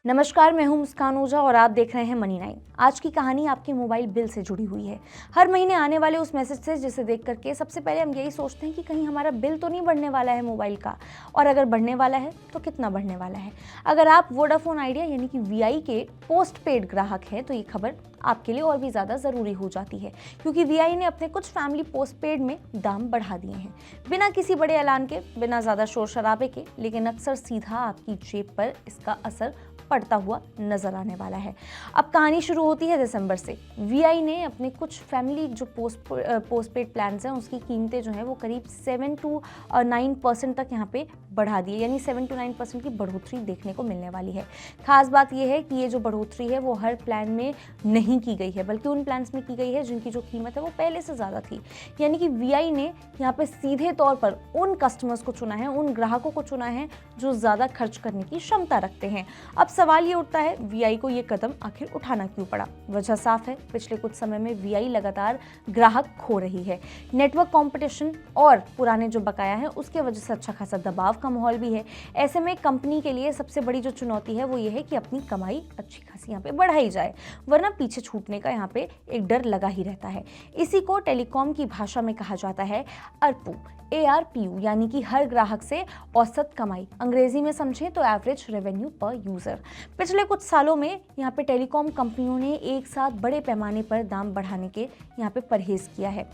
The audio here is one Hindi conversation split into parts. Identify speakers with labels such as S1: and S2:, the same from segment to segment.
S1: नमस्कार, मैं हूं मुस्कान ओझा और आप देख रहे हैं मनी 9। आज की कहानी आपके मोबाइल बिल से जुड़ी हुई है। हर महीने आने वाले उस मैसेज से जिसे देख करके सबसे पहले हम यही सोचते हैं कि कहीं हमारा बिल तो नहीं बढ़ने वाला है मोबाइल का, और अगर बढ़ने वाला है तो कितना बढ़ने वाला है। अगर आप वोडाफोन आइडिया यानी कि वीआई के पोस्ट पेड ग्राहक हैं तो ये खबर आपके लिए और भी ज़्यादा ज़रूरी हो जाती है, क्योंकि वीआई ने अपने कुछ फैमिली पोस्ट पेड में दाम बढ़ा दिए हैं, बिना किसी बड़े ऐलान के, बिना ज़्यादा शोर शराबे के, लेकिन अक्सर सीधा आपकी जेब पर इसका असर पड़ता हुआ नजर आने वाला है। अब कहानी शुरू होती है दिसंबर से। वीआई ने अपने कुछ फैमिली जो पोस्ट पेड प्लान हैं उसकी कीमतें जो हैं वो करीब 7 to 9% तक यहाँ पे बढ़ा दी है, यानी 7 to 9% की बढ़ोतरी देखने को मिलने वाली है। खास बात यह है कि ये जो बढ़ोतरी है वो हर प्लान में नहीं की गई है, बल्कि उन प्लान्स में की गई है जिनकी जो कीमत है वो पहले से ज़्यादा थी। यानी कि वीआई ने यहाँ पे सीधे तौर पर उन कस्टमर्स को चुना है, उन ग्राहकों को चुना है जो ज़्यादा खर्च करने की क्षमता रखते हैं। अब सवाल ये उठता है, वीआई को ये कदम आखिर उठाना क्यों पड़ा? वजह साफ है, पिछले कुछ समय में वीआई लगातार ग्राहक खो रही है। नेटवर्क कंपटीशन और पुराने जो बकाया है उसके वजह से अच्छा खासा दबाव का माहौल भी है। ऐसे में कंपनी के लिए सबसे बड़ी जो चुनौती है वो ये है कि अपनी कमाई अच्छी खासी यहाँ पे बढ़ाई जाए, वरना पीछे छूटने का यहाँ पे एक डर लगा ही रहता है। इसी को टेलीकॉम की भाषा में कहा जाता है ARPU, ARPU, यानी कि हर ग्राहक से औसत कमाई। अंग्रेजी में समझें तो एवरेज रेवेन्यू पर यूजर। पिछले कुछ सालों में यहाँ पे टेलीकॉम कंपनियों ने एक साथ बड़े पैमाने पर दाम बढ़ाने के यहाँ पे परहेज किया है।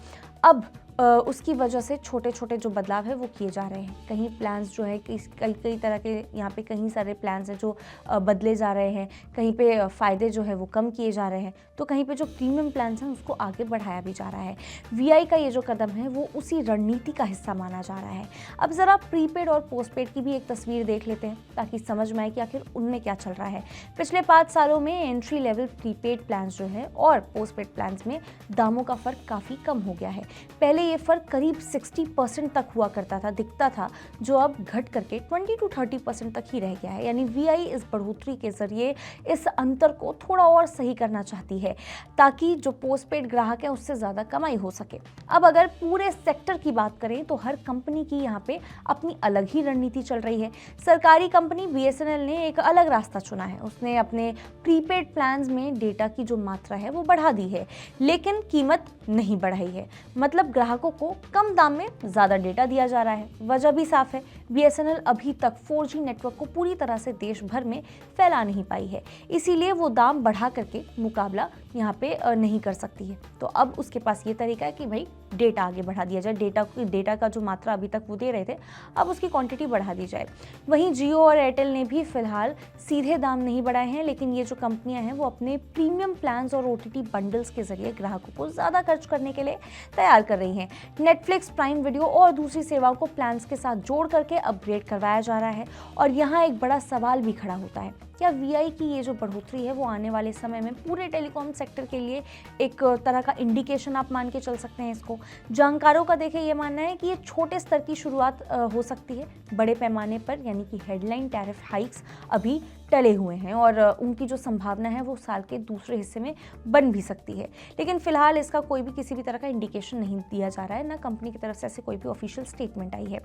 S1: अब उसकी वजह से छोटे छोटे जो बदलाव है वो किए जा रहे हैं। कहीं प्लान्स जो है कई तरह के यहाँ पे कहीं सारे प्लान्स हैं जो बदले जा रहे हैं, कहीं पे फ़ायदे जो है वो कम किए जा रहे हैं, तो कहीं पे जो प्रीमियम प्लान्स हैं उसको आगे बढ़ाया भी जा रहा है। वीआई का ये जो कदम है वो उसी रणनीति का हिस्सा माना जा रहा है। अब ज़रा प्रीपेड और पोस्टपेड की भी एक तस्वीर देख लेते हैं ताकि समझ में आए कि आखिर उनमें क्या चल रहा है। पिछले 5 सालों में एंट्री लेवल प्रीपेड प्लान्स जो है और पोस्टपेड प्लान्स में दामों का फ़र्क काफ़ी कम हो गया है। पहले ये फ़र्क करीब 60% तक हुआ करता था, दिखता था, जो अब घट करके 20 to 30% तक ही रह गया है। यानी वीआई इस बढ़ोतरी के जरिए इस अंतर को थोड़ा और सही करना चाहती है ताकि जो पोस्टपेड ग्राहक है उससे ज़्यादा कमाई हो सके। अब अगर पूरे सेक्टर की बात करें तो हर कंपनी की यहाँ पे अपनी अलग ही रणनीति चल रही है। सरकारी कंपनी बीएसएनएल ने एक अलग रास्ता चुना है। उसने अपने प्रीपेड प्लान्स में डेटा की जो मात्रा है वो बढ़ा दी है, लेकिन कीमत नहीं बढ़ाई है। मतलब ग्राहकों को कम दाम में ज़्यादा डेटा दिया जा रहा है। वजह भी साफ है, बीएसएनएल अभी तक 4G नेटवर्क को पूरी तरह से देश भर में फैला नहीं पाई है, इसीलिए वो दाम बढ़ा करके मुकाबला यहाँ पे नहीं कर सकती है। तो अब उसके पास ये तरीका है कि भाई डेटा आगे बढ़ा दिया जाए, डेटा का जो मात्रा अभी तक वो दे रहे थे अब उसकी क्वांटिटी बढ़ा दी जाए। वहीं जियो और एयरटेल ने भी फिलहाल सीधे दाम नहीं बढ़ाए हैं, लेकिन ये जो कंपनियां हैं वो अपने प्रीमियम प्लान्स और ओटीटी बंडल्स के जरिए ग्राहकों को ज़्यादा खर्च करने के लिए तैयार कर रही हैं। नेटफ्लिक्स, प्राइम वीडियो और दूसरी सेवाओं को प्लान्स के साथ जोड़ करके अपग्रेड करवाया जा रहा है। और यहाँ एक बड़ा सवाल भी खड़ा होता है, क्या वीआई की ये जो बढ़ोतरी है वो आने वाले समय में पूरे टेलीकॉम सेक्टर के लिए एक तरह का इंडिकेशन आप मान के चल सकते हैं इसको? जानकारों का देखिए ये मानना है कि ये छोटे स्तर की शुरुआत हो सकती है। बड़े पैमाने पर यानी कि हेडलाइन टैरिफ हाइक्स अभी टले हुए हैं और उनकी जो संभावना है वो साल के दूसरे हिस्से में बन भी सकती है, लेकिन फिलहाल इसका कोई भी किसी भी तरह का इंडिकेशन नहीं दिया जा रहा है, ना कंपनी की तरफ से ऐसे कोई भी ऑफिशियल स्टेटमेंट आई है।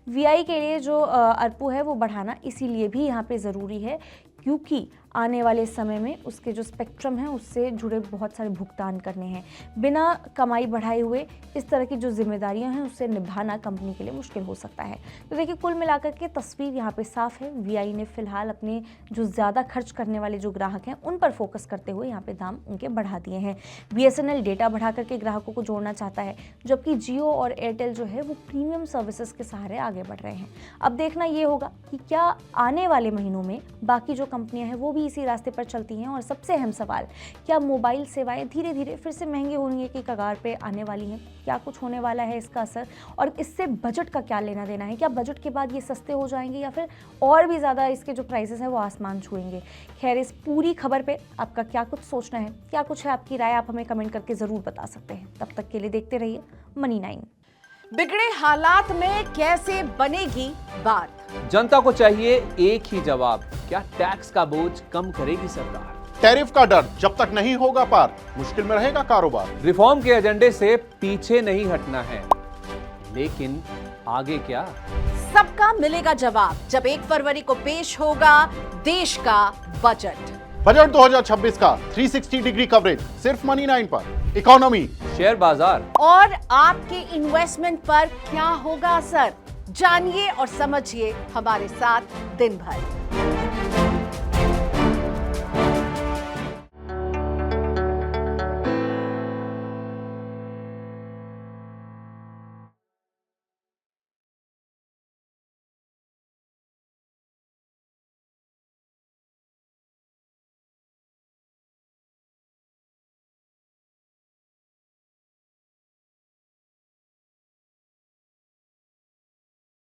S1: वीआई के लिए जो ARPU है वो बढ़ाना इसीलिए भी यहाँ पे ज़रूरी है क्योंकि आने वाले समय में उसके जो स्पेक्ट्रम है उससे जुड़े बहुत सारे भुगतान करने हैं। बिना कमाई बढ़ाए हुए इस तरह की जो जिम्मेदारियां हैं उससे निभाना कंपनी के लिए मुश्किल हो सकता है। तो देखिए, कुल मिलाकर के तस्वीर यहाँ पे साफ है। वीआई ने फिलहाल अपने जो ज़्यादा खर्च करने वाले जो ग्राहक हैं उन पर फोकस करते हुए यहाँ पे दाम उनके बढ़ा दिए हैं। बीएसएनएल डेटा बढ़ा करके ग्राहकों को जोड़ना चाहता है, जबकि जियो और एयरटेल जो है वो प्रीमियम सर्विसेज के सहारे आगे बढ़ रहे हैं। अब देखना ये होगा कि क्या आने वाले महीनों में बाकी जो कंपनियां हैं वो भी इसी रास्ते पर चलती हैं। और सबसे अहम सवाल, क्या मोबाइल सेवाएं धीरे धीरे फिर से महंगी होने की कगार पे आने वाली हैं? क्या कुछ होने वाला है इसका असर, और इससे बजट का क्या लेना देना है? क्या बजट के बाद ये सस्ते हो जाएंगे या फिर और भी ज़्यादा इसके जो प्राइसेस हैं वो आसमान छुएंगे? खैर, इस पूरी खबर पे आपका क्या कुछ सोचना है, क्या कुछ है आपकी राय, आप हमें कमेंट करके ज़रूर बता सकते हैं। तब तक के लिए देखते रहिए मनी 9।
S2: बिगड़े हालात में कैसे बनेगी बात?
S3: जनता को चाहिए एक ही जवाब, क्या टैक्स का बोझ कम करेगी सरकार?
S4: टैरिफ का डर जब तक नहीं होगा पार, मुश्किल में रहेगा कारोबार।
S3: रिफॉर्म के एजेंडे से पीछे नहीं हटना है, लेकिन आगे क्या?
S2: सबका मिलेगा जवाब जब 1 फरवरी को पेश होगा देश का बजट।
S4: बजट 2026 का 360 डिग्री कवरेज सिर्फ मनी 9 पर। इकोनॉमी,
S3: शेयर बाजार,
S2: और आपके इन्वेस्टमेंट पर क्या होगा असर, जानिए और समझिए हमारे साथ दिन भर।